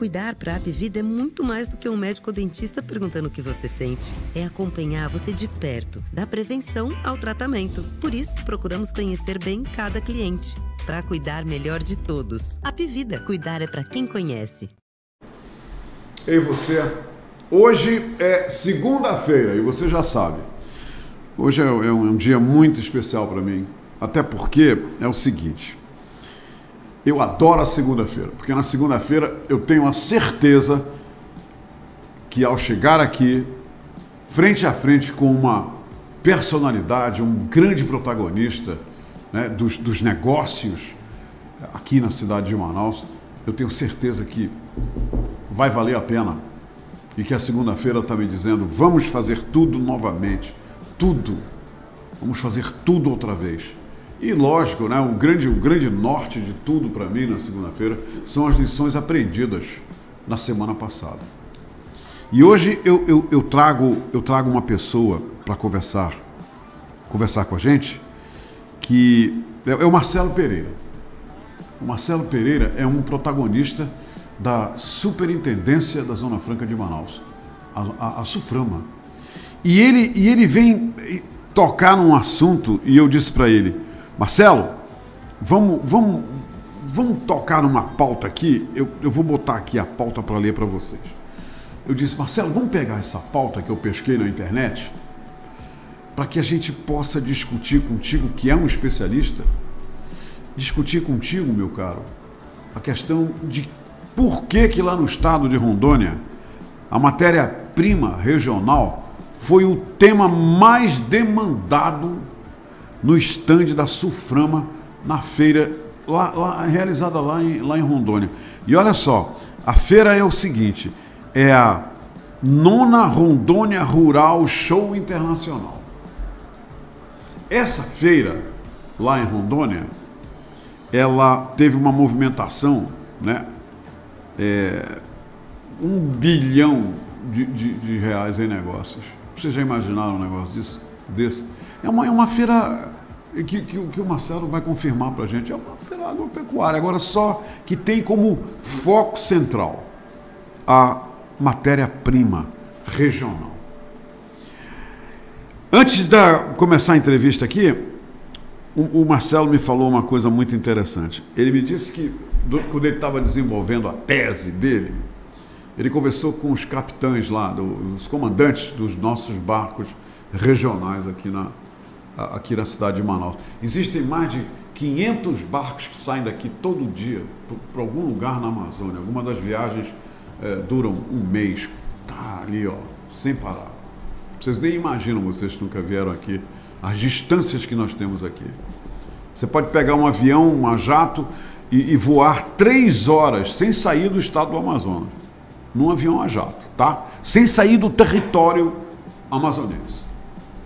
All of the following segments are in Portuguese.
Cuidar para a Apvida é muito mais do que um médico ou dentista perguntando o que você sente. É acompanhar você de perto, da prevenção ao tratamento. Por isso, procuramos conhecer bem cada cliente, para cuidar melhor de todos. Apvida, cuidar é para quem conhece. Ei você, hoje é segunda-feira e você já sabe. Hoje é um dia muito especial para mim, até porque é o seguinte... Eu adoro a segunda-feira, porque na segunda-feira eu tenho a certeza que ao chegar aqui, frente a frente com uma personalidade, um grande protagonista, né, dos negócios aqui na cidade de Manaus, eu tenho certeza que vai valer a pena e que a segunda-feira está me dizendo, vamos fazer tudo novamente, tudo, vamos fazer tudo outra vez. E lógico, né, o grande norte de tudo para mim na segunda-feira são as lições aprendidas na semana passada. E hoje eu trago uma pessoa para conversar com a gente, que é o Marcelo Pereira. O Marcelo Pereira é um protagonista da Superintendência da Zona Franca de Manaus, a Suframa. E ele vem tocar num assunto e eu disse para ele, Marcelo, vamos tocar numa pauta aqui, eu vou botar aqui a pauta para ler para vocês. Eu disse, Marcelo, vamos pegar essa pauta que eu pesquei na internet, para que a gente possa discutir contigo, que é um especialista, discutir contigo, meu caro, a questão de por que lá no estado de Rondônia, a matéria-prima regional foi o tema mais demandado no estande da Suframa, na feira realizada lá em Rondônia. E olha só, a feira é o seguinte, é a 9ª Rondônia Rural Show Internacional. Essa feira, lá em Rondônia, ela teve uma movimentação, né? 1 bilhão de reais em negócios. Vocês já imaginaram um negócio desse? É uma feira que o Marcelo vai confirmar para a gente. É uma feira agropecuária, agora só que tem como foco central a matéria-prima regional. Antes de começar a entrevista aqui, o Marcelo me falou uma coisa muito interessante. Ele me disse que, quando ele estava desenvolvendo a tese dele, ele conversou com os capitães lá, os comandantes dos nossos barcos regionais aqui na cidade de Manaus. Existem mais de 500 barcos que saem daqui todo dia para algum lugar na Amazônia. Algumas das viagens duram um mês, tá ali, ó, sem parar. Vocês nem imaginam, vocês que nunca vieram aqui, as distâncias que nós temos aqui. Você pode pegar um avião, um jato e voar 3 horas sem sair do estado do Amazonas, num avião a jato, tá? Sem sair do território amazonense,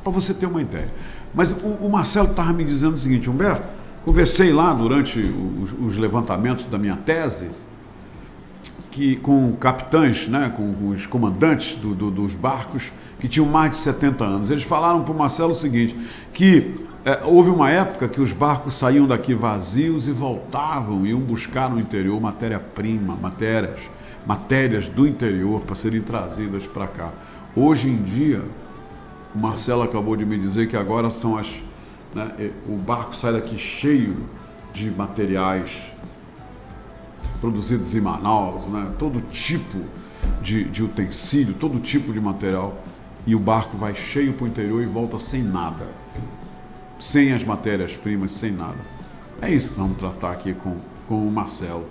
para você ter uma ideia. Mas o Marcelo estava me dizendo o seguinte, Humberto, conversei lá durante os levantamentos da minha tese, que com capitães, né, com os comandantes dos barcos, que tinham mais de 70 anos. Eles falaram para o Marcelo o seguinte, que houve uma época que os barcos saíam daqui vazios e voltavam, iam buscar no interior matéria-prima, matérias do interior para serem trazidas para cá. Hoje em dia, o Marcelo acabou de me dizer que agora são o barco sai daqui cheio de materiais produzidos em Manaus, né? Todo tipo de utensílio, todo tipo de material, e o barco vai cheio para o interior e volta sem nada, sem as matérias-primas, sem nada. É isso que vamos tratar aqui com o Marcelo.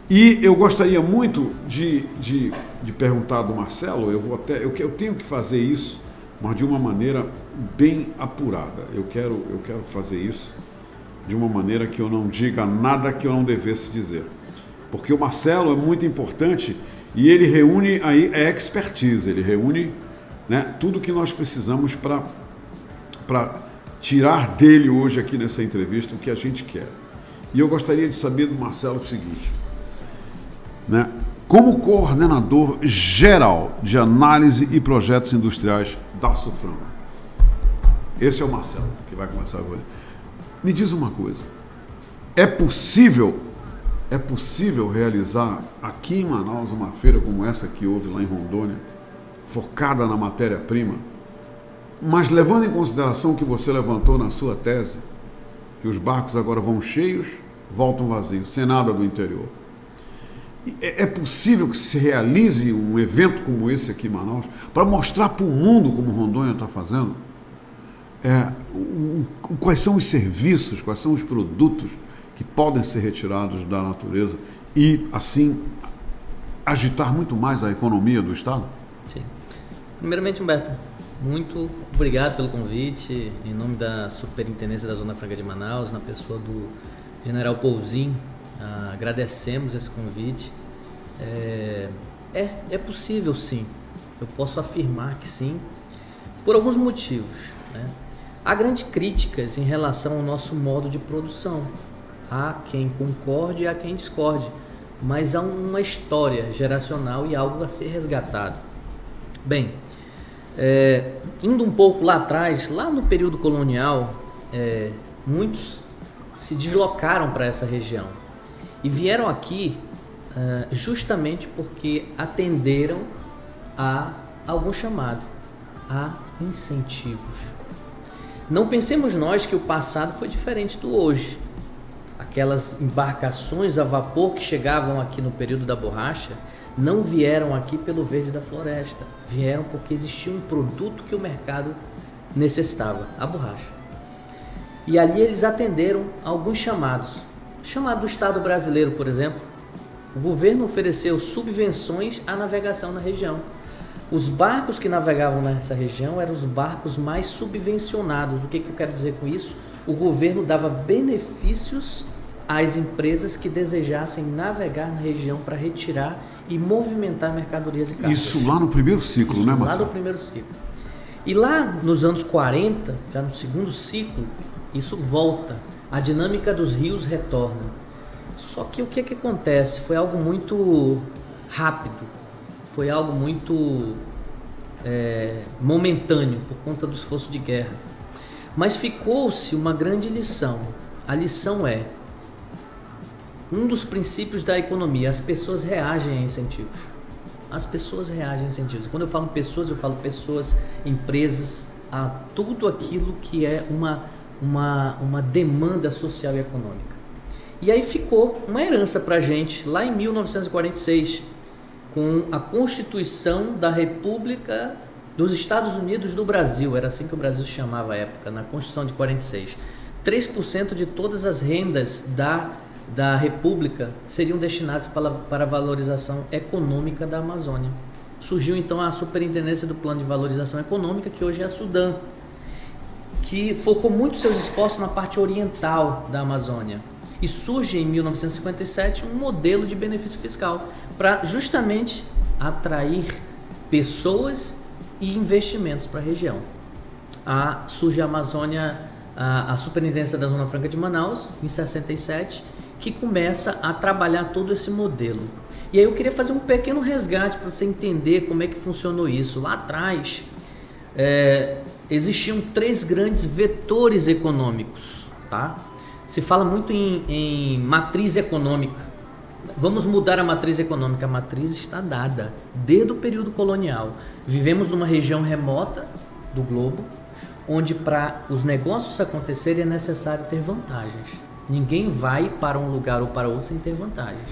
E eu gostaria muito de perguntar do Marcelo, eu tenho que fazer isso, mas de uma maneira bem apurada. Eu quero fazer isso de uma maneira que eu não diga nada que eu não devesse dizer. Porque o Marcelo é muito importante e ele reúne aí a expertise, ele reúne, né, tudo que nós precisamos para tirar dele hoje aqui nessa entrevista o que a gente quer. E eu gostaria de saber do Marcelo o seguinte, né? Como coordenador geral de análise e projetos industriais da Suframa. Esse é o Marcelo, que vai começar agora. Me diz uma coisa, é possível é possível realizar aqui em Manaus uma feira como essa que houve lá em Rondônia, focada na matéria-prima, mas levando em consideração o que você levantou na sua tese, que os barcos agora vão cheios, voltam vazios, sem nada do interior. É possível que se realize um evento como esse aqui em Manaus para mostrar para o mundo como Rondônia está fazendo? Quais são os serviços, quais são os produtos que podem ser retirados da natureza e, assim, agitar muito mais a economia do Estado? Sim. Primeiramente, Humberto, muito obrigado pelo convite. Em nome da Superintendência da Zona Franca de Manaus, na pessoa do General Pouzin, agradecemos esse convite. É possível, sim. Eu posso afirmar que sim, por alguns motivos, né? Há grandes críticas em relação ao nosso modo de produção. Há quem concorde e há quem discorde, mas há uma história geracional e algo a ser resgatado. Bem, indo um pouco lá atrás, lá no período colonial, muitos se deslocaram para essa região e vieram aqui justamente porque atenderam a algum chamado, a incentivos. Não pensemos nós que o passado foi diferente do hoje. Aquelas embarcações a vapor que chegavam aqui no período da borracha não vieram aqui pelo verde da floresta, vieram porque existia um produto que o mercado necessitava, a borracha. E ali eles atenderam a alguns chamados. O chamado do Estado brasileiro, por exemplo, o governo ofereceu subvenções à navegação na região. Os barcos que navegavam nessa região eram os barcos mais subvencionados. O que eu quero dizer com isso? O governo dava benefícios às empresas que desejassem navegar na região para retirar e movimentar mercadorias e cargas. Isso lá no primeiro ciclo, né, Marcelo? Lá no primeiro ciclo. E lá nos anos 40, já no segundo ciclo, isso volta. A dinâmica dos rios retorna. Só que o que acontece? Foi algo muito rápido. Foi algo muito momentâneo por conta do esforço de guerra. Mas ficou-se uma grande lição. A lição é um dos princípios da economia. As pessoas reagem a incentivos. As pessoas reagem a incentivos. Quando eu falo pessoas, eu falo pessoas, empresas, a tudo aquilo que é uma demanda social e econômica. E aí ficou uma herança para a gente lá em 1946, com a Constituição da República dos Estados Unidos do Brasil, era assim que o Brasil se chamava à época, na Constituição de 46. 3% de todas as rendas da República seriam destinadas para a valorização econômica da Amazônia. Surgiu então a Superintendência do Plano de Valorização Econômica, que hoje é a Sudam, que focou muito seus esforços na parte oriental da Amazônia. E surge em 1957 um modelo de benefício fiscal para justamente atrair pessoas e investimentos para a região. Surge a Amazônia, a Superintendência da Zona Franca de Manaus, em 67, que começa a trabalhar todo esse modelo. E aí eu queria fazer um pequeno resgate para você entender como é que funcionou isso. Lá atrás, existiam 3 grandes vetores econômicos, tá? Se fala muito em matriz econômica. Vamos mudar a matriz econômica. A matriz está dada desde o período colonial. Vivemos numa região remota do globo, onde para os negócios acontecerem é necessário ter vantagens. Ninguém vai para um lugar ou para outro sem ter vantagens.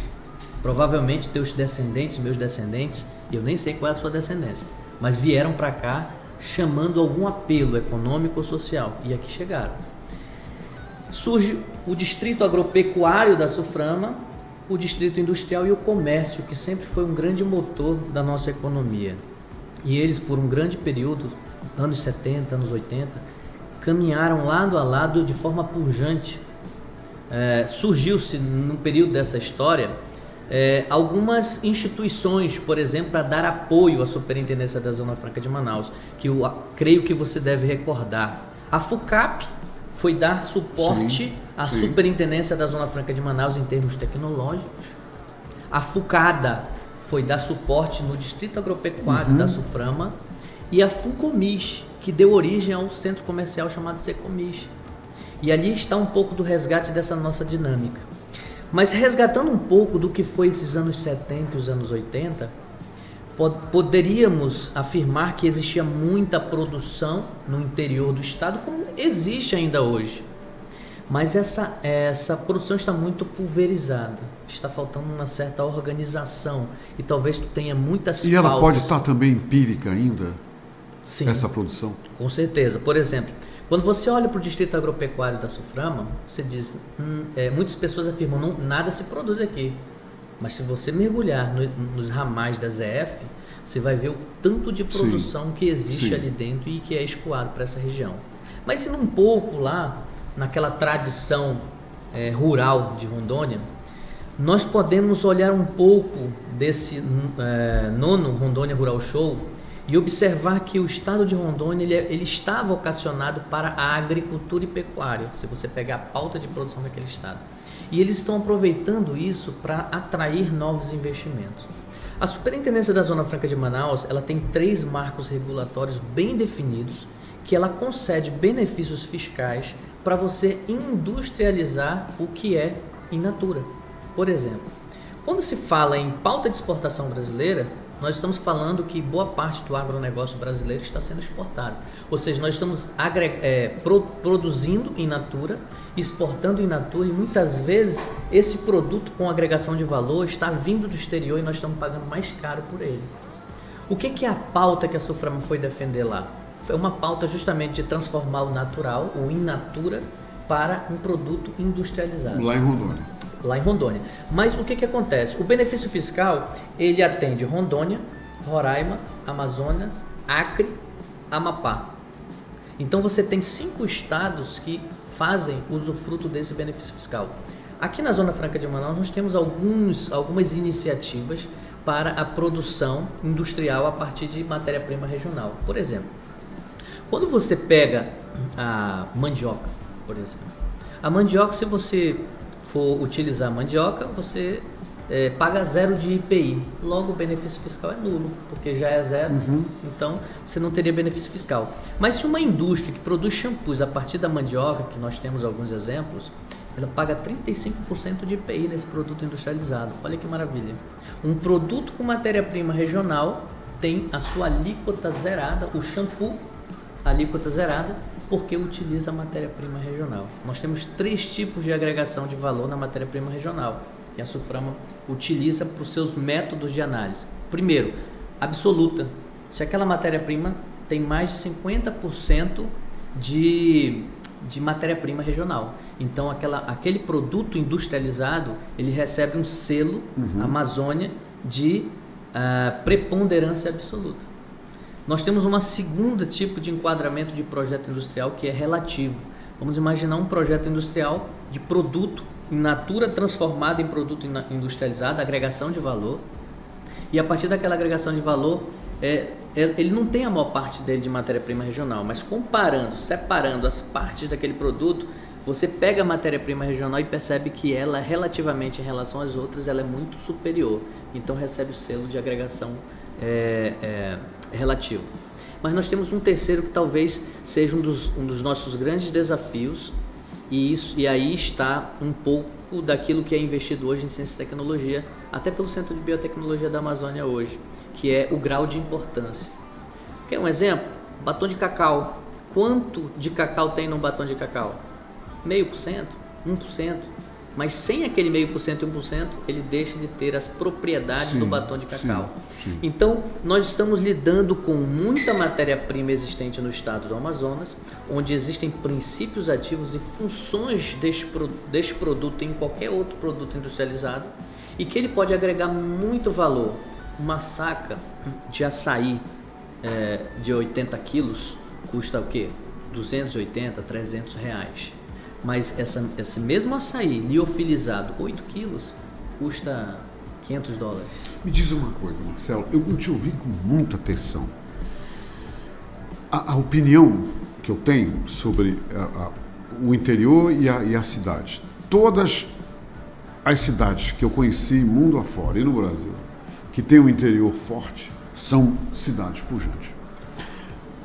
Provavelmente teus descendentes, meus descendentes, eu nem sei qual é a sua descendência, mas vieram para cá chamando algum apelo econômico ou social, e aqui chegaram. Surge o distrito agropecuário da Suframa, o distrito industrial e o comércio, que sempre foi um grande motor da nossa economia. E eles, por um grande período, anos 70, anos 80, caminharam lado a lado de forma pujante. Surgiu-se, no período dessa história, algumas instituições, por exemplo, para dar apoio à Superintendência da Zona Franca de Manaus, que eu creio que você deve recordar. A FUCAP foi dar suporte à Superintendência da Zona Franca de Manaus em termos tecnológicos. A FUCADA foi dar suporte no Distrito Agropecuário da Suframa. E a FUCOMIS, que deu origem ao centro comercial chamado Secomis. E ali está um pouco do resgate dessa nossa dinâmica. Mas resgatando um pouco do que foi esses anos 70 e os anos 80, poderíamos afirmar que existia muita produção no interior do estado, como existe ainda hoje. Mas essa produção está muito pulverizada, está faltando uma certa organização e talvez tu tenha muitas E ela pautas. pode estar também empírica ainda? Sim, essa produção? Com certeza. Por exemplo, quando você olha para o Distrito Agropecuário da Suframa, você diz, muitas pessoas afirmam, não, nada se produz aqui. Mas se você mergulhar nos ramais da ZF, você vai ver o tanto de produção que existe ali dentro e que é escoado para essa região. Mas se um pouco lá, naquela tradição rural de Rondônia, nós podemos olhar um pouco desse nono Rondônia Rural Show e observar que o estado de Rondônia ele está vocacionado para a agricultura e pecuária, se você pegar a pauta de produção daquele estado. E eles estão aproveitando isso para atrair novos investimentos. A Superintendência da Zona Franca de Manaus, ela tem 3 marcos regulatórios bem definidos, que ela concede benefícios fiscais para você industrializar o que é in natura. Por exemplo, quando se fala em pauta de exportação brasileira, nós estamos falando que boa parte do agronegócio brasileiro está sendo exportado. Ou seja, nós estamos produzindo in natura, exportando in natura, e muitas vezes esse produto com agregação de valor está vindo do exterior e nós estamos pagando mais caro por ele. O que é a pauta que a Suframa foi defender lá? Foi uma pauta justamente de transformar o natural, o in natura, para um produto industrializado. Lá em Rondônia. Lá em Rondônia. Mas o que acontece? O benefício fiscal, ele atende Rondônia, Roraima, Amazonas, Acre, Amapá. Então você tem 5 estados que fazem usufruto desse benefício fiscal. Aqui na Zona Franca de Manaus nós temos algumas iniciativas para a produção industrial a partir de matéria-prima regional. Por exemplo, quando você pega a mandioca, por exemplo, a mandioca, se você for utilizar a mandioca, você paga 0 de IPI, logo o benefício fiscal é nulo, porque já é 0, então você não teria benefício fiscal. Mas se uma indústria que produz shampoos a partir da mandioca, que nós temos alguns exemplos, ela paga 35% de IPI nesse produto industrializado. Olha que maravilha. Um produto com matéria-prima regional tem a sua alíquota zerada, o shampoo, alíquota zerada, porque utiliza a matéria-prima regional. Nós temos 3 tipos de agregação de valor na matéria-prima regional e a Suframa utiliza para os seus métodos de análise. Primeiro, absoluta. Se aquela matéria-prima tem mais de 50% de matéria-prima regional, então aquele produto industrializado ele recebe um selo Amazônia de preponderância absoluta. Nós temos uma segunda tipo de enquadramento de projeto industrial que é relativo. Vamos imaginar um projeto industrial de produto in natura transformado em produto industrializado, agregação de valor. E a partir daquela agregação de valor, ele não tem a maior parte dele de matéria-prima regional, mas separando as partes daquele produto, você pega a matéria-prima regional e percebe que ela, relativamente em relação às outras, ela é muito superior. Então recebe o selo de agregação relativo. Mas nós temos um terceiro que talvez seja um dos nossos grandes desafios, e aí está um pouco daquilo que é investido hoje em ciência e tecnologia, até pelo Centro de Biotecnologia da Amazônia hoje, que é o grau de importância. Quer um exemplo? Batom de cacau. Quanto de cacau tem num batom de cacau? 0,5%, 1%. Mas sem aquele 0,5% e 1%, ele deixa de ter as propriedades do batom de cacau. Sim. Então, nós estamos lidando com muita matéria-prima existente no estado do Amazonas, onde existem princípios ativos e funções deste produto em qualquer outro produto industrializado, e que ele pode agregar muito valor. Uma saca de açaí de 80 quilos custa o quê? 280, 300 reais. Mas esse mesmo açaí liofilizado, 8 quilos, custa $500. Me diz uma coisa, Marcelo, eu te ouvi com muita atenção. A opinião que eu tenho sobre o interior e a cidade. Todas as cidades que eu conheci mundo afora e no Brasil, que tem um interior forte, são cidades pujantes.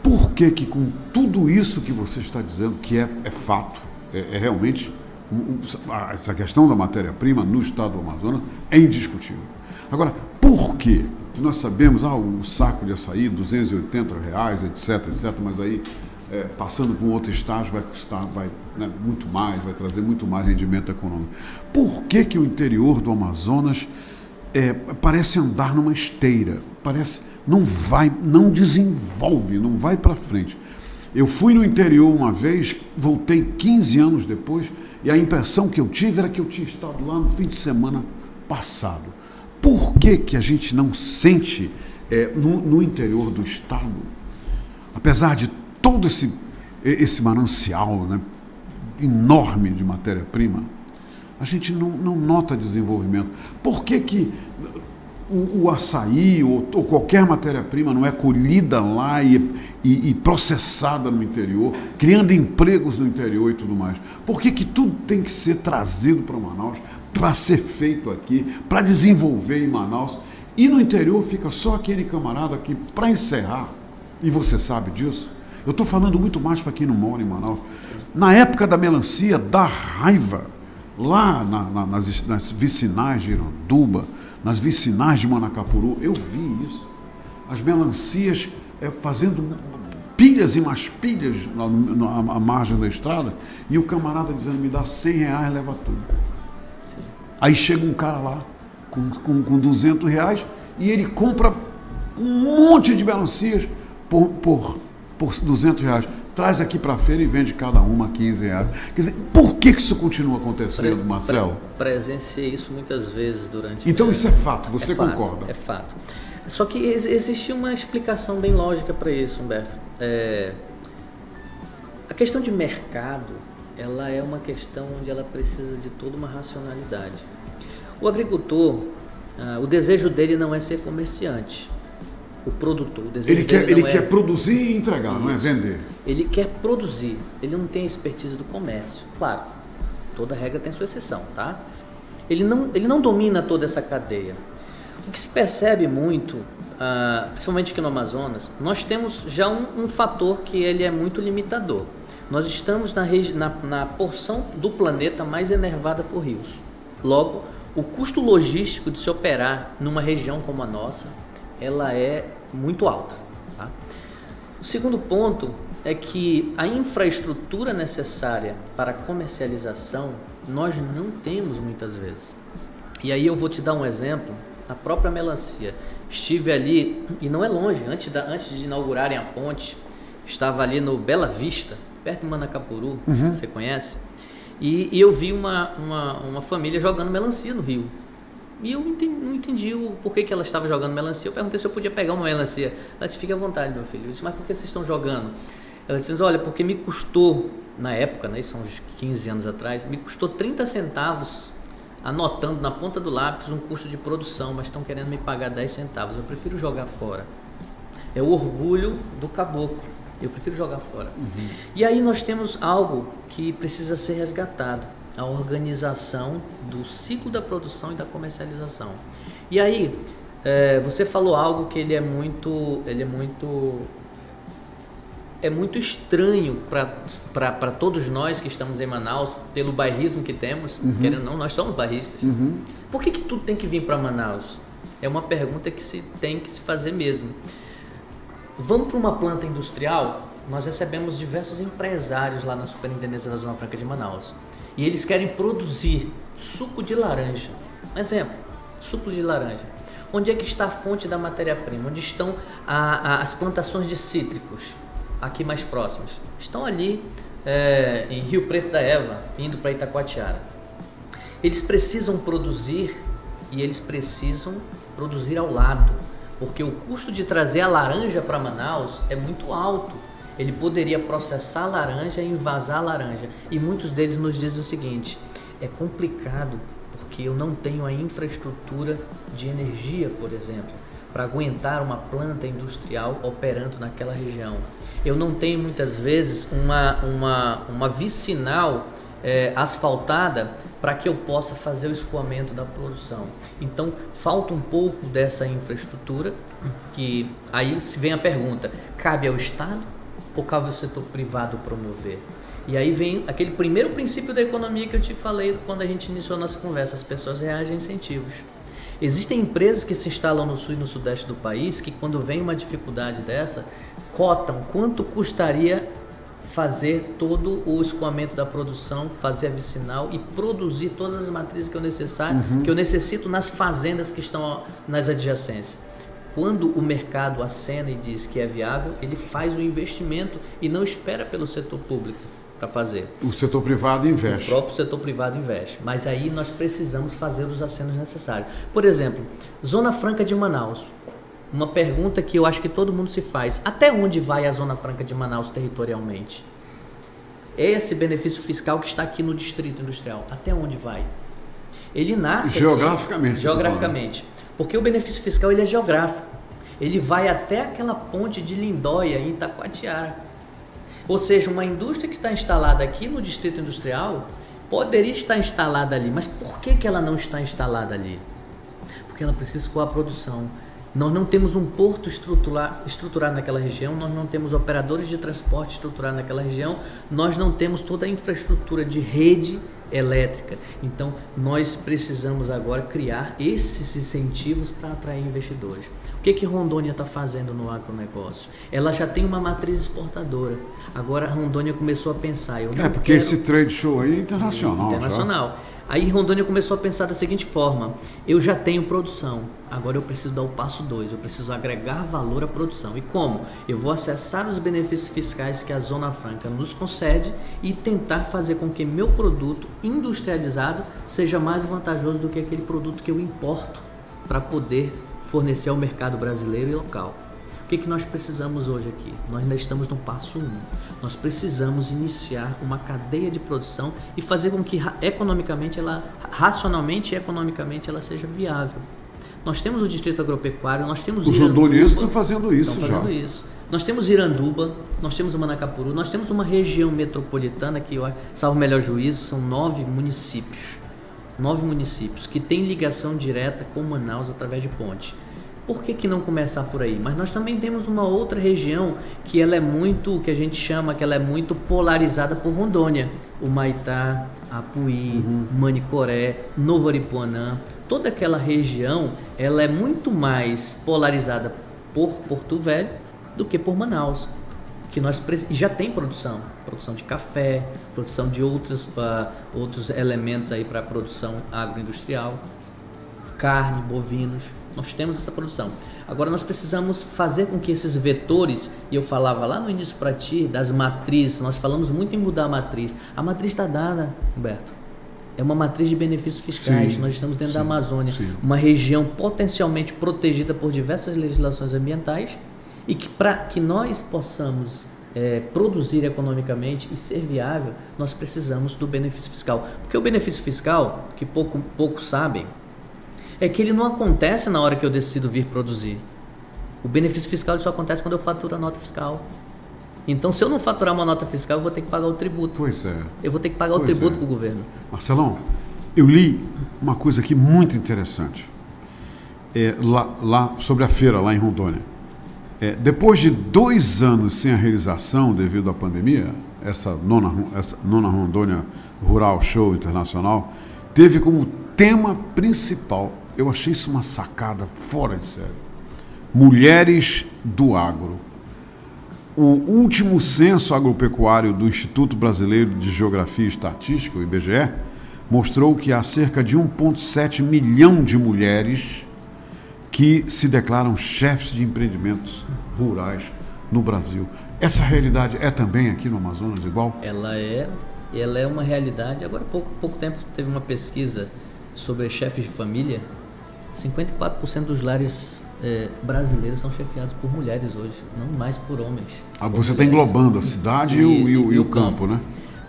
Por que com tudo isso que você está dizendo, que é fato, é realmente Essa questão da matéria-prima no estado do Amazonas é indiscutível. Agora, por quê? Nós sabemos, o saco de açaí, R$280, etc, mas aí, passando para um outro estágio, vai custar muito mais, vai trazer muito mais rendimento econômico. Por que o interior do Amazonas parece andar numa esteira? Não desenvolve, não vai para frente. Eu fui no interior uma vez, voltei 15 anos depois, e a impressão que eu tive era que eu tinha estado lá no fim de semana passado. Por que a gente não sente no interior do estado, apesar de todo esse manancial, né, enorme de matéria-prima, a gente não nota desenvolvimento? Por que o açaí ou qualquer matéria-prima não é colhida lá e processada no interior, criando empregos no interior e tudo mais? Por que tudo tem que ser trazido para Manaus, para ser feito aqui, para desenvolver em Manaus, e no interior fica só aquele camarada que, para encerrar, e você sabe disso, eu estou falando muito mais para quem não mora em Manaus, na época da melancia, dá raiva, lá nas vicinais de Iranduba, nas vicinais de Manacapuru, eu vi isso, as melancias fazendo pilhas e mais pilhas à margem da estrada, e o camarada dizendo, me dá R$100, leva tudo. Aí chega um cara lá com R$200 e ele compra um monte de melancias por R$200. Traz aqui para a feira e vende cada uma R$15. Quer dizer, por que isso continua acontecendo, Marcelo? Presenciei isso muitas vezes durante... Então isso é fato, você concorda? É fato. Só que existe uma explicação bem lógica para isso, Humberto. A questão de mercado, ela é uma questão onde ela precisa de toda uma racionalidade. O agricultor, o desejo dele não é ser comerciante. O produtor, o desejo ele quer produzir e entregar, isso, não é vender. Ele quer produzir, ele não tem expertise do comércio. Claro, toda regra tem sua exceção, tá? Ele não domina toda essa cadeia. O que se percebe muito, principalmente aqui no Amazonas, nós temos já um fator que ele é muito limitador. Nós estamos na porção do planeta mais enervada por rios. Logo, o custo logístico de se operar numa região como a nossa, ela é muito alta. Tá? O segundo ponto é que a infraestrutura necessária para a comercialização nós não temos muitas vezes. E aí eu vou te dar um exemplo, a própria melancia. Estive ali, e não é longe, antes de inaugurarem a ponte, estava ali no Bela Vista, perto de Manacapuru, você conhece? E eu vi uma família jogando melancia no rio. E eu não entendi o porquê que ela estava jogando melancia. Eu perguntei se eu podia pegar uma melancia. Ela disse, fique à vontade, meu filho. Eu disse, mas por que vocês estão jogando? Ela disse, olha, porque me custou, na época, né, isso são uns 15 anos atrás, me custou 30 centavos, anotando na ponta do lápis um custo de produção, mas estão querendo me pagar 10 centavos. Eu prefiro jogar fora. É o orgulho do caboclo. Eu prefiro jogar fora. E aí nós temos algo que precisa ser resgatado. A organização do ciclo da produção e da comercialização. E aí, você falou algo que ele é muito estranho para todos nós que estamos em Manaus, pelo bairrismo que temos, querendo ou não, nós somos bairristas. Por que tudo tem que vir para Manaus? É uma pergunta que se tem que se fazer mesmo. Vamos para uma planta industrial, nós recebemos diversos empresários lá na Superintendência da Zona Franca de Manaus. E eles querem produzir suco de laranja. Exemplo, suco de laranja. Onde é que está a fonte da matéria-prima? Onde estão as plantações de cítricos, aqui mais próximas? Estão ali em Rio Preto da Eva, indo para Itacoatiara. Eles precisam produzir e eles precisam produzir ao lado, porque o custo de trazer a laranja para Manaus é muito alto. Ele poderia processar a laranja e envasar a laranja. E muitos deles nos dizem o seguinte, é complicado porque eu não tenho a infraestrutura de energia, por exemplo, para aguentar uma planta industrial operando naquela região. Eu não tenho muitas vezes uma vicinal asfaltada para que eu possa fazer o escoamento da produção. Então falta um pouco dessa infraestrutura, que aí se vem a pergunta, cabe ao Estado ou cabe ao setor privado promover? E aí vem aquele primeiro princípio da economia que eu te falei quando a gente iniciou a nossa conversa, as pessoas reagem a incentivos. Existem empresas que se instalam no sul e no sudeste do país que quando vem uma dificuldade dessa, cotam quanto custaria fazer todo o escoamento da produção, fazer a vicinal e produzir todas as matrizes que eu necessito nas fazendas que estão nas adjacências. Quando o mercado acena e diz que é viável, ele faz o investimento e não espera pelo setor público para fazer. O setor privado investe. O próprio setor privado investe. Mas aí nós precisamos fazer os acenos necessários. Por exemplo, Zona Franca de Manaus. Uma pergunta que eu acho que todo mundo se faz. Até onde vai a Zona Franca de Manaus territorialmente? Esse benefício fiscal que está aqui no Distrito Industrial, até onde vai? Ele nasce geograficamente. Aqui, geograficamente. Porque o benefício fiscal ele é geográfico. Ele vai até aquela ponte de Lindóia, em Itacoatiara. Ou seja, uma indústria que está instalada aqui no Distrito Industrial poderia estar instalada ali. Mas por que ela não está instalada ali? Porque ela precisa escoar a produção. Nós não temos um porto estruturado naquela região, nós não temos operadores de transporte estruturados naquela região, nós não temos toda a infraestrutura de rede elétrica. Então, nós precisamos agora criar esses incentivos para atrair investidores. O que Rondônia está fazendo no agronegócio? Ela já tem uma matriz exportadora. Agora, a Rondônia começou a pensar... porque esse trade show aí é internacional. Internacional. Aí Rondônia começou a pensar da seguinte forma: eu já tenho produção, agora eu preciso dar o passo 2, eu preciso agregar valor à produção. E como? Eu vou acessar os benefícios fiscais que a Zona Franca nos concede e tentar fazer com que meu produto industrializado seja mais vantajoso do que aquele produto que eu importo para poder fornecer ao mercado brasileiro e local. O que nós precisamos hoje aqui? Nós ainda estamos no passo 1. Nós precisamos iniciar uma cadeia de produção e fazer com que racionalmente e economicamente ela seja viável. Nós temos o Distrito Agropecuário, nós temos os rondonienses estão fazendo isso já. Nós temos Iranduba, nós temos o Manacapuru, nós temos uma região metropolitana que, salvo o melhor juízo, são 9 municípios. 9 municípios que têm ligação direta com Manaus através de ponte. Por que não começar por aí? Mas nós também temos uma outra região que ela é muito, que a gente chama, que ela é muito polarizada por Rondônia. O Maitá, Apuí, Manicoré, Novo Aripuanã. Toda aquela região, ela é muito mais polarizada por Porto Velho do que por Manaus. Que nós já tem produção de café, produção de outros elementos aí para a produção agroindustrial, carne, bovinos. Nós temos essa produção. Agora nós precisamos fazer com que esses vetores, e eu falava lá no início para ti, das matrizes, nós falamos muito em mudar a matriz. A matriz está dada, Humberto. É uma matriz de benefícios fiscais. Nós estamos dentro da Amazônia, uma região potencialmente protegida por diversas legislações ambientais e que para que nós possamos produzir economicamente e ser viável, nós precisamos do benefício fiscal. Porque o benefício fiscal, que poucos sabem, é que ele não acontece na hora que eu decido vir produzir. O benefício fiscal só acontece quando eu faturo a nota fiscal. Então, se eu não faturar uma nota fiscal, eu vou ter que pagar o tributo. Pois é. Eu vou ter que pagar o tributo para o governo. Marcelão, eu li uma coisa aqui muito interessante. Lá sobre a feira, lá em Rondônia. Depois de 2 anos sem a realização devido à pandemia, essa nona Rondônia Rural Show Internacional teve como tema principal, eu achei isso uma sacada fora de série, mulheres do agro. O último censo agropecuário do Instituto Brasileiro de Geografia e Estatística, o IBGE, mostrou que há cerca de 1,7 milhão de mulheres que se declaram chefes de empreendimentos rurais no Brasil. Essa realidade é também aqui no Amazonas igual? Ela é uma realidade. Agora, pouco tempo, teve uma pesquisa sobre chefes de família. 54% dos lares brasileiros são chefiados por mulheres hoje, não mais por homens. Você está englobando a cidade e o campo, né?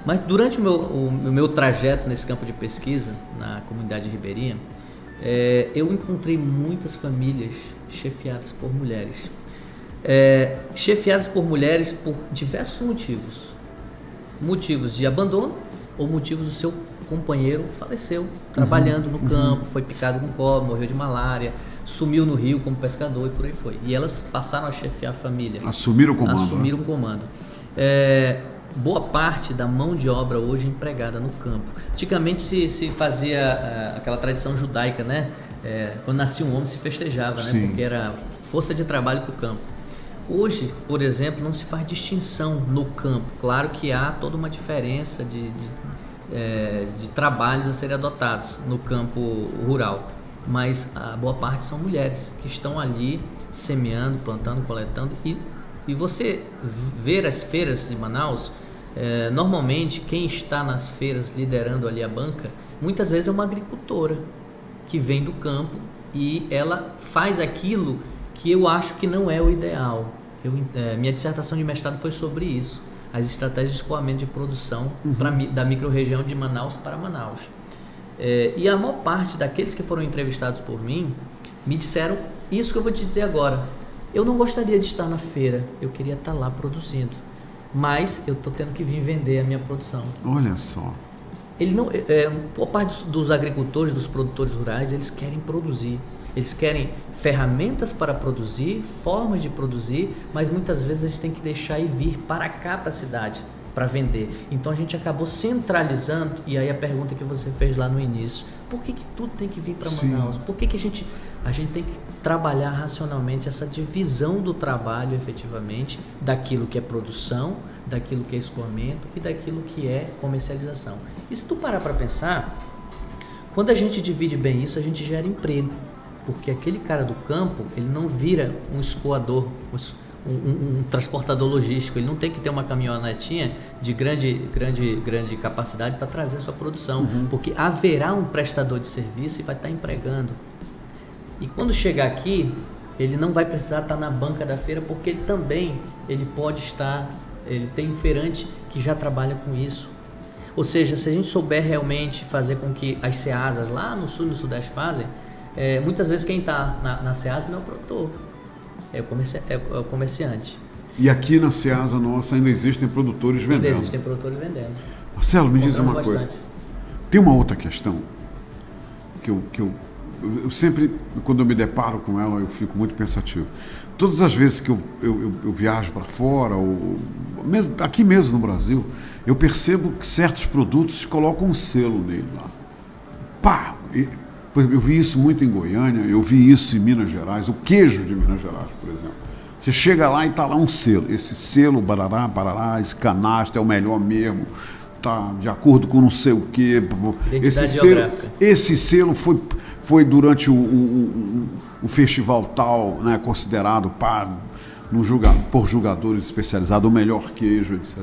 Mas durante o meu trajeto nesse campo de pesquisa, na comunidade ribeirinha, eu encontrei muitas famílias chefiadas por mulheres. Chefiadas por mulheres por diversos motivos. Motivos de abandono ou motivos do seu companheiro faleceu trabalhando no campo, foi picado com cobra, morreu de malária, sumiu no rio como pescador e por aí foi. E elas passaram a chefiar a família. Assumiram o comando. Assumiram o comando. boa parte da mão de obra hoje é empregada no campo. Antigamente se fazia aquela tradição judaica, né? Quando nascia um homem se festejava, né? Porque era força de trabalho para o campo. Hoje, por exemplo, não se faz distinção no campo. Claro que há toda uma diferença de trabalhos a serem adotados no campo rural, mas a boa parte são mulheres que estão ali semeando, plantando, coletando. E você ver as feiras de Manaus, normalmente quem está nas feiras liderando ali a banca, muitas vezes é uma agricultora que vem do campo e ela faz aquilo que eu acho que não é o ideal. Minha dissertação de mestrado foi sobre isso, as estratégias de escoamento de produção da microrregião de Manaus para Manaus. E a maior parte daqueles que foram entrevistados por mim me disseram isso que eu vou te dizer agora. Eu não gostaria de estar na feira, eu queria estar lá produzindo, mas eu estou tendo que vir vender a minha produção. Olha só. Boa parte dos agricultores, dos produtores rurais, eles querem produzir. Eles querem ferramentas para produzir, formas de produzir, mas muitas vezes eles têm que deixar e vir para cá, para a cidade, para vender. Então a gente acabou centralizando, e aí a pergunta que você fez lá no início, por que tudo tem que vir para Manaus? Por que a gente tem que trabalhar racionalmente essa divisão do trabalho efetivamente, daquilo que é produção, daquilo que é escoamento e daquilo que é comercialização? E se tu parar para pensar, quando a gente divide bem isso, a gente gera emprego. Porque aquele cara do campo, ele não vira um escoador, um transportador logístico, ele não tem que ter uma caminhonetinha de grande capacidade para trazer a sua produção, porque haverá um prestador de serviço e vai estar empregando. E quando chegar aqui, ele não vai precisar estar na banca da feira, porque ele pode estar, ele tem um feirante que já trabalha com isso. Ou seja, se a gente souber realmente fazer com que as ceasas lá no sul e no sudeste fazem, muitas vezes quem está na ceasa não é o produtor, é o comerciante. E aqui na ceasa nossa ainda existem produtores vendendo. Ainda existem produtores vendendo. Marcelo, me diz uma coisa. Tem uma outra questão que eu sempre, quando eu me deparo com ela, eu fico muito pensativo. Todas as vezes que eu viajo para fora, ou mesmo, aqui mesmo no Brasil, eu percebo que certos produtos colocam um selo nele lá. Pá! Eu vi isso muito em Goiânia, eu vi isso em Minas Gerais, o queijo de Minas Gerais, por exemplo. Você chega lá e está lá um selo. Esse selo, barará, esse canastro é o melhor mesmo, tá de acordo com não sei o quê. Esse selo foi durante o festival tal, né, considerado por julgadores especializados o melhor queijo, etc.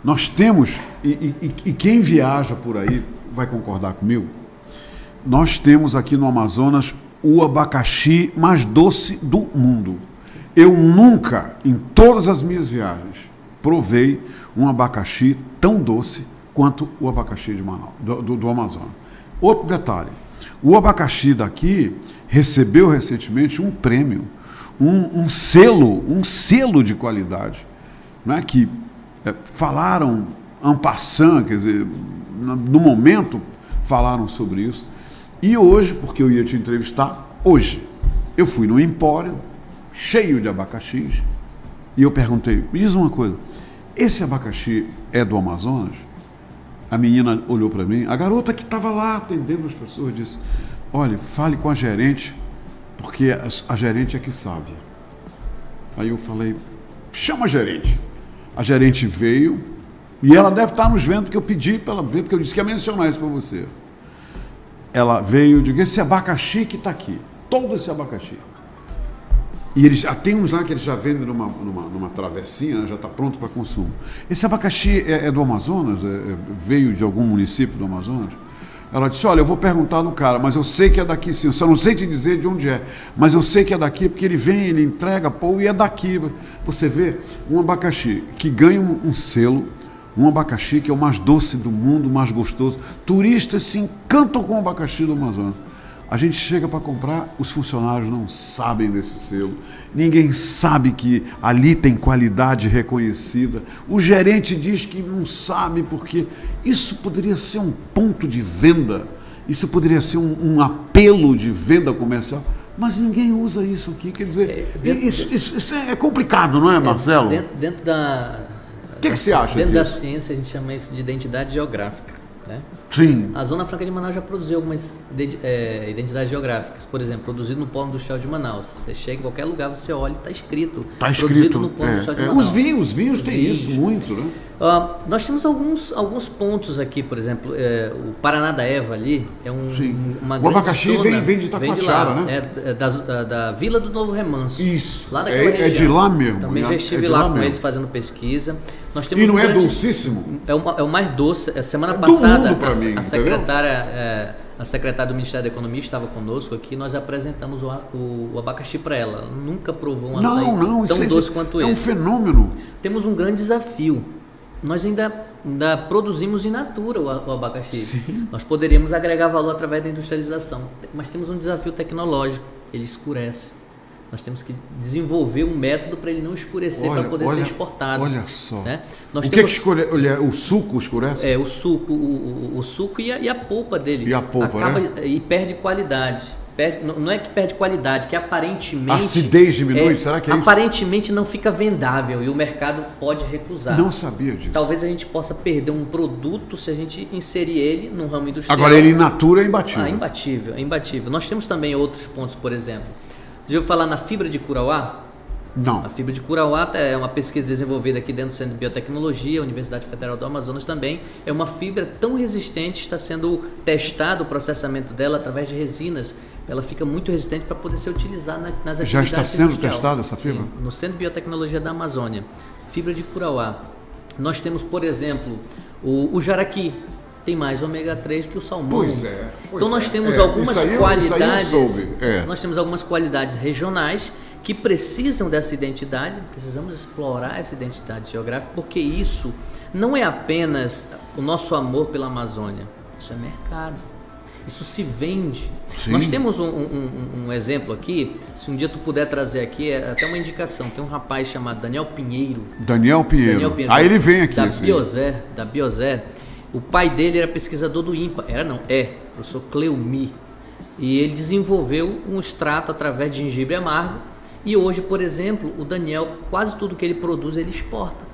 Nós temos, e quem viaja por aí vai concordar comigo, nós temos aqui no Amazonas o abacaxi mais doce do mundo. Eu nunca, em todas as minhas viagens, provei um abacaxi tão doce quanto o abacaxi de Manaus, do Amazonas. Outro detalhe, o abacaxi daqui recebeu recentemente um prêmio, um selo de qualidade, né, que falaram en passant, quer dizer, no momento falaram sobre isso. E hoje, porque eu ia te entrevistar, hoje eu fui no empório, cheio de abacaxis, e eu perguntei, me diz uma coisa, esse abacaxi é do Amazonas? A menina olhou para mim, a garota que estava lá atendendo as pessoas disse, olha, fale com a gerente, porque a gerente é que sabe. Aí eu falei, chama a gerente. A gerente veio, e ela deve estar nos vendo, porque eu pedi para ela ver, porque eu disse que ia mencionar isso para você. Ela veio e disse, esse abacaxi que está aqui, todo esse abacaxi. E eles, tem uns lá que eles já vendem numa travessinha, né, já está pronto para consumo. Esse abacaxi é do Amazonas? Veio de algum município do Amazonas? Ela disse, olha, eu vou perguntar do cara, mas eu sei que é daqui sim, eu só não sei te dizer de onde é, mas eu sei que é daqui, porque ele vem, ele entrega, e é daqui. Você vê um abacaxi que ganha um selo, um abacaxi que é o mais doce do mundo, o mais gostoso. Turistas se encantam com o abacaxi do Amazonas. A gente chega para comprar, os funcionários não sabem desse selo, ninguém sabe que ali tem qualidade reconhecida, o gerente diz que não sabe, porque isso poderia ser um ponto de venda, isso poderia ser um apelo de venda comercial, mas ninguém usa isso aqui, quer dizer, isso é complicado, não é, Marcelo? Dentro que você acha Dentro da disso? ciência, a gente chama isso de identidade geográfica. Né? Sim. A Zona Franca de Manaus já produziu algumas identidades geográficas. Por exemplo, produzido no Polo Industrial de Manaus. Você chega em qualquer lugar, você olha e está escrito. Está escrito. Produzido no Polo Industrial de Manaus. Os vinhos têm isso muito, né? Nós temos alguns pontos aqui, por exemplo, o Paraná da Eva ali é uma grande O abacaxi zona, vem de Itacoatiara, né? É da Vila do Novo Remanso. Isso. Lá daquela região. É de lá mesmo. Também já estive lá com eles fazendo pesquisa. Nós temos e não é dulcíssimo? É o mais doce. Semana do passada, mundo pra mim, a secretária do Ministério da Economia estava conosco aqui. Nós apresentamos o abacaxi para ela. Ela nunca provou um açaí tão doce quanto esse. É um fenômeno. Temos um grande desafio. Nós ainda produzimos in natura o abacaxi. Sim. Nós poderíamos agregar valor através da industrialização, mas temos um desafio tecnológico. Ele escurece. Nós temos que desenvolver um método para ele não escurecer, para poder ser exportado. Olha só. Né? O suco escurece? É, o suco e a polpa dele. E a polpa, né? E perde qualidade. Não é que perde qualidade, que aparentemente... A acidez diminui? Será que é isso? Aparentemente não fica vendável e o mercado pode recusar. Não sabia disso. Talvez a gente possa perder um produto se a gente inserir ele no ramo industrial. Agora ele in natura é imbatível. É imbatível. Nós temos também outros pontos, por exemplo. Já ouviu falar na fibra de curauá? Não. A fibra de curauá é uma pesquisa desenvolvida aqui dentro do Centro de Biotecnologia, a Universidade Federal do Amazonas também. É uma fibra tão resistente, está sendo testado o processamento dela através de resinas. Ela fica muito resistente para poder ser utilizada nas atividades Já está sendo industrial. testada essa fibra? Sim, no Centro de Biotecnologia da Amazônia. Fibra de curauá. Nós temos, por exemplo, o jaraqui. Tem mais ômega 3 que o salmão. Pois é. Então nós temos algumas qualidades. Isso aí eu soube. Nós temos algumas qualidades regionais que precisam dessa identidade. Precisamos explorar essa identidade geográfica, porque isso não é apenas o nosso amor pela Amazônia. Isso é mercado. Isso se vende. Sim. Nós temos um exemplo aqui. Se um dia tu puder trazer aqui, é até uma indicação. Tem um rapaz chamado Daniel Pinheiro. Daniel Pinheiro. Aí ele vem aqui. Da Bioser. O pai dele era pesquisador do INPA. Professor Cleumi. E ele desenvolveu um extrato através de gengibre amargo. E hoje, por exemplo, o Daniel, quase tudo que ele produz, ele exporta.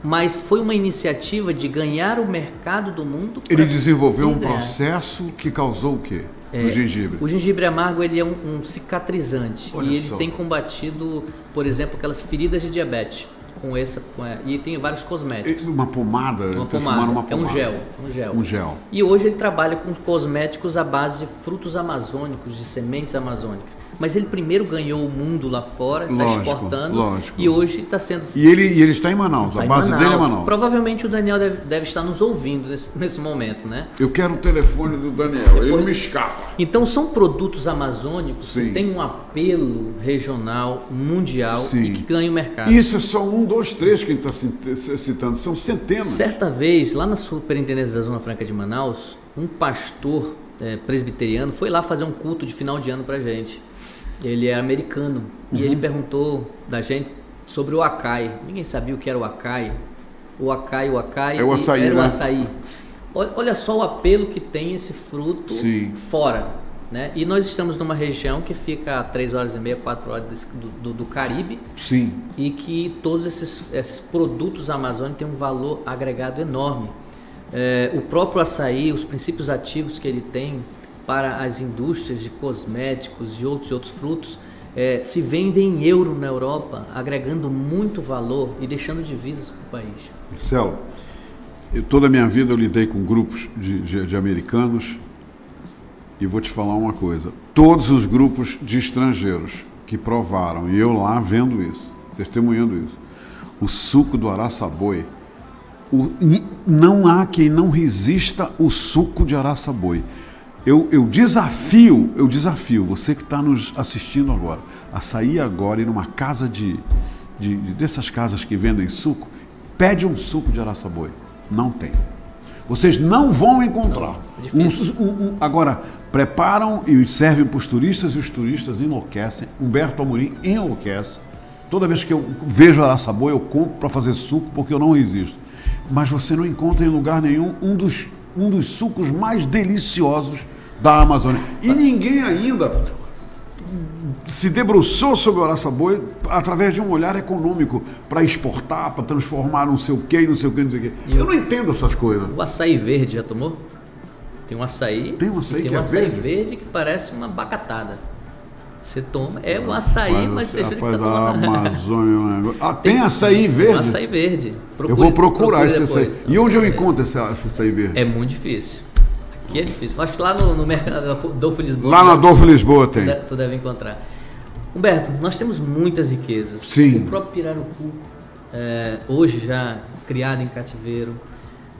Mas foi uma iniciativa de ganhar o mercado do mundo. Ele desenvolveu um processo que causou o quê? No gengibre? O gengibre amargo ele é um cicatrizante. Olha e ele tem combatido, por exemplo, aquelas feridas de diabetes. E tem vários cosméticos. Uma pomada? Uma pomada. É um gel. E hoje ele trabalha com cosméticos à base de frutos amazônicos, de sementes amazônicas. Mas ele primeiro ganhou o mundo lá fora, está exportando. Lógico. E hoje está sendo... E ele está em Manaus, a base dele é Manaus. Provavelmente o Daniel deve estar nos ouvindo nesse momento, né? Eu quero o telefone do Daniel, ele não me escapa. Então são produtos amazônicos que têm um apelo regional, mundial e que ganham o mercado. Isso é só 1, 2, 3 que a gente está citando, são centenas. Certa vez, lá na Superintendência da Zona Franca de Manaus, um pastor presbiteriano foi lá fazer um culto de final de ano pra gente. Ele é americano e ele perguntou da gente sobre o acai. Ninguém sabia o que era o acai. O acai é o açaí, era né? o açaí. Olha só o apelo que tem esse fruto fora. Né? E nós estamos numa região que fica a 3h30, 4 horas do Caribe. Sim. E que todos esses produtos amazônicos têm um valor agregado enorme. O próprio açaí, os princípios ativos que ele tem para as indústrias de cosméticos e outros frutos, se vendem em euro na Europa, agregando muito valor e deixando divisas para o país. Marcelo, toda a minha vida eu lidei com grupos de americanos e vou te falar uma coisa. Todos os grupos de estrangeiros que provaram, e eu lá vendo isso, testemunhando isso, o suco do araçaboi, não há quem não resista o suco de araçaboi. Eu desafio você que está nos assistindo agora a sair agora e ir numa casa dessas casas que vendem suco, pede um suco de araçaboi. Não tem. Vocês não vão encontrar. Agora, preparam e servem para os turistas e os turistas enlouquecem. Humberto Amorim enlouquece. Toda vez que eu vejo araçaboi, eu compro para fazer suco porque eu não resisto. Mas você não encontra em lugar nenhum um dos sucos mais deliciosos da Amazônia. E ninguém ainda se debruçou sobre o Araçá-Boi através de um olhar econômico para exportar, para transformar não sei o quê, não sei o quê, não sei o quê. Eu não entendo essas coisas. O açaí verde já tomou? Tem um açaí. Tem um açaí que tem um é açaí verde? verde que parece uma bacatada. Você toma, é um açaí, mas você fica Rapaz, da tomando. Amazônia. Tem açaí verde? Um açaí verde. Eu vou procurar esse açaí. depois. E onde eu encontro esse açaí verde? É muito difícil. Aqui é difícil. Acho que lá no mercado Adolfo Lisboa. Lá na Adolfo Lisboa tem. Tu deve encontrar. Humberto, nós temos muitas riquezas. Sim. O próprio pirarucu, hoje já criado em cativeiro,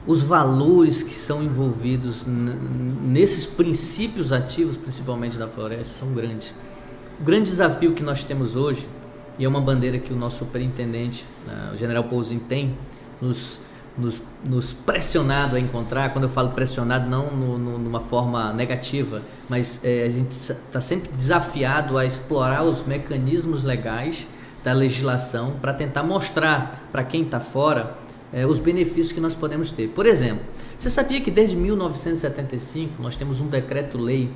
os valores que são envolvidos nesses princípios ativos, principalmente da floresta, são grandes. O grande desafio que nós temos hoje, e é uma bandeira que o nosso superintendente, o general Pouzin, tem nos pressionado a encontrar. Quando eu falo pressionado, não numa forma negativa, mas a gente está sempre desafiado a explorar os mecanismos legais da legislação para tentar mostrar para quem está fora os benefícios que nós podemos ter. Por exemplo, você sabia que desde 1975 nós temos um decreto-lei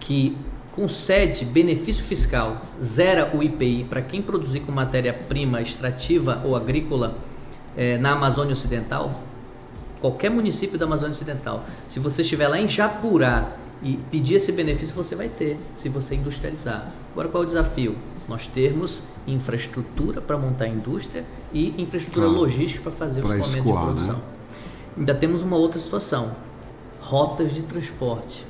que concede benefício fiscal, zera o IPI para quem produzir com matéria-prima extrativa ou agrícola na Amazônia Ocidental? Qualquer município da Amazônia Ocidental, se você estiver lá em Japurá e pedir esse benefício, você vai ter, se você industrializar. Agora, qual é o desafio? Nós termos infraestrutura para montar a indústria e infraestrutura logística para fazer o escoamento de produção. Né? Ainda temos uma outra situação, rotas de transporte.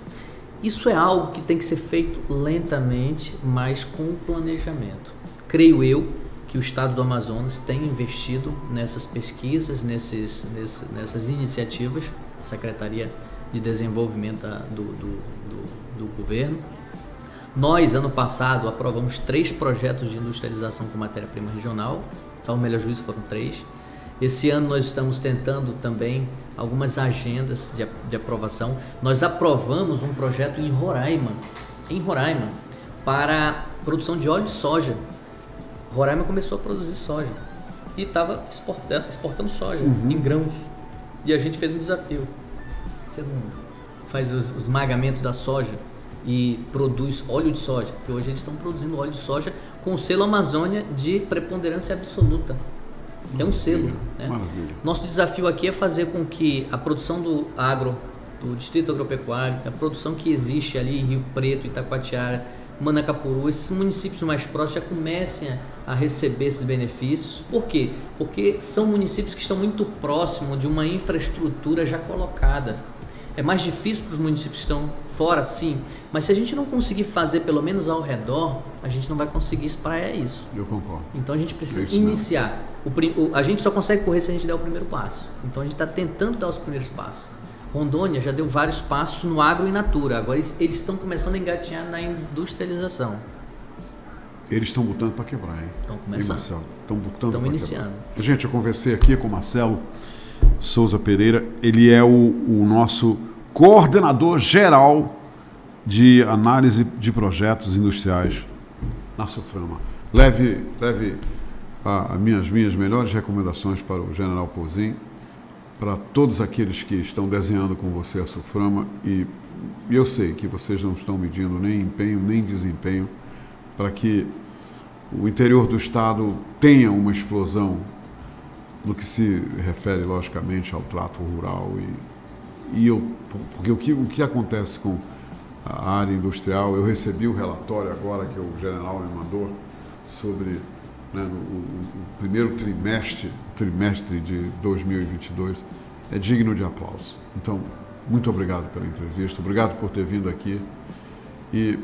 Isso é algo que tem que ser feito lentamente, mas com planejamento. Creio eu que o estado do Amazonas tem investido nessas pesquisas, nessas iniciativas, Secretaria de Desenvolvimento do governo. Nós, ano passado, aprovamos 3 projetos de industrialização com matéria-prima regional, salvo melhor juízo foram 3. Esse ano nós estamos tentando também algumas agendas de aprovação. Nós aprovamos um projeto em Roraima, para produção de óleo de soja. Roraima começou a produzir soja e estava exportando soja em grãos. E a gente fez um desafio. Você não faz o esmagamento da soja e produz óleo de soja? Porque hoje eles estão produzindo óleo de soja com o selo Amazônia de preponderância absoluta. É um selo. Né? Nosso desafio aqui é fazer com que a produção do Distrito Agropecuário, a produção que existe ali em Rio Preto, Itacoatiara, Manacapuru, esses municípios mais próximos já comecem a receber esses benefícios. Por quê? Porque são municípios que estão muito próximos de uma infraestrutura já colocada. É mais difícil para os municípios que estão fora, sim, mas se a gente não conseguir fazer pelo menos ao redor, a gente não vai conseguir espraiar isso. Eu concordo. Então a gente precisa iniciar. A gente só consegue correr se a gente der o primeiro passo. Então a gente está tentando dar os primeiros passos. Rondônia já deu vários passos no agro e natura. Agora eles estão começando a engatinhar na industrialização. Eles estão botando para quebrar, hein? Estão começando. Estão botando para iniciando. Quebrar. Gente, eu conversei aqui com o Marcelo Souza Pereira. Ele é o nosso coordenador geral de análise de projetos industriais na Suframa. Leve as minhas melhores recomendações para o general Pouzin, para todos aqueles que estão desenhando com você a Suframa, e eu sei que vocês não estão medindo nem empenho nem desempenho para que o interior do estado tenha uma explosão no que se refere logicamente ao trato rural porque o que acontece com a área industrial, eu recebi o relatório agora que o general me mandou sobre o primeiro trimestre de 2022, é digno de aplauso. Então, muito obrigado pela entrevista, obrigado por ter vindo aqui, e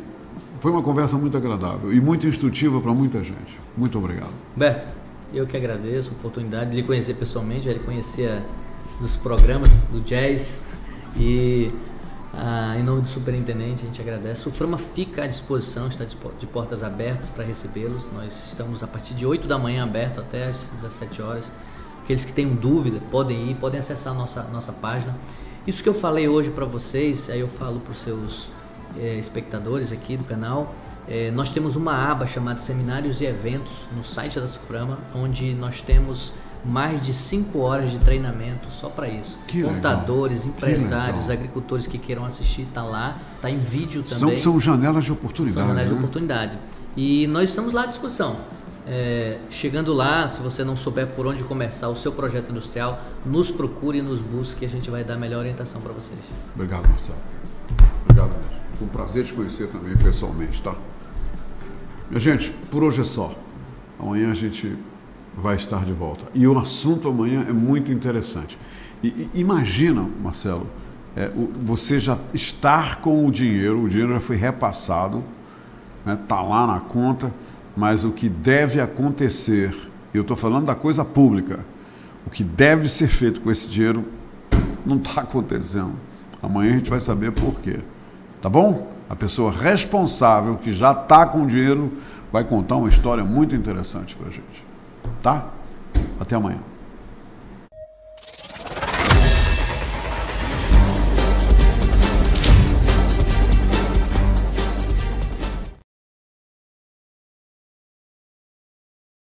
foi uma conversa muito agradável e muito instrutiva para muita gente. Muito obrigado. Humberto, eu que agradeço a oportunidade de lhe conhecer pessoalmente, já lhe conhecia dos programas do Jazz, e em nome do superintendente a gente agradece. O Suframa fica à disposição, está de portas abertas para recebê-los. Nós estamos a partir de 8 da manhã aberto até às 17 horas. Aqueles que tenham dúvida podem ir, podem acessar a nossa página. Isso que eu falei hoje para vocês, aí eu falo para os seus espectadores aqui do canal. Nós temos uma aba chamada Seminários e Eventos no site da Suframa, onde nós temos mais de 5 horas de treinamento só para isso. Que Contadores, legal. empresários, agricultores que queiram assistir, tá lá, tá em vídeo também. São janelas de oportunidade. São janelas de né? oportunidade. E nós estamos lá à disposição. Chegando lá, se você não souber por onde começar o seu projeto industrial, nos procure e nos busque, a gente vai dar a melhor orientação para vocês. Obrigado, Marcelo. Obrigado mesmo. Foi um prazer te conhecer também pessoalmente, tá? Minha gente, por hoje é só. Amanhã a gente vai estar de volta. E o assunto amanhã é muito interessante. Imagina, Marcelo, você já estar com o dinheiro já foi repassado, tá lá na conta, mas o que deve acontecer, eu estou falando da coisa pública, o que deve ser feito com esse dinheiro não está acontecendo. Amanhã a gente vai saber por quê. Tá bom? A pessoa responsável que já está com o dinheiro vai contar uma história muito interessante para a gente. Tá? Até amanhã.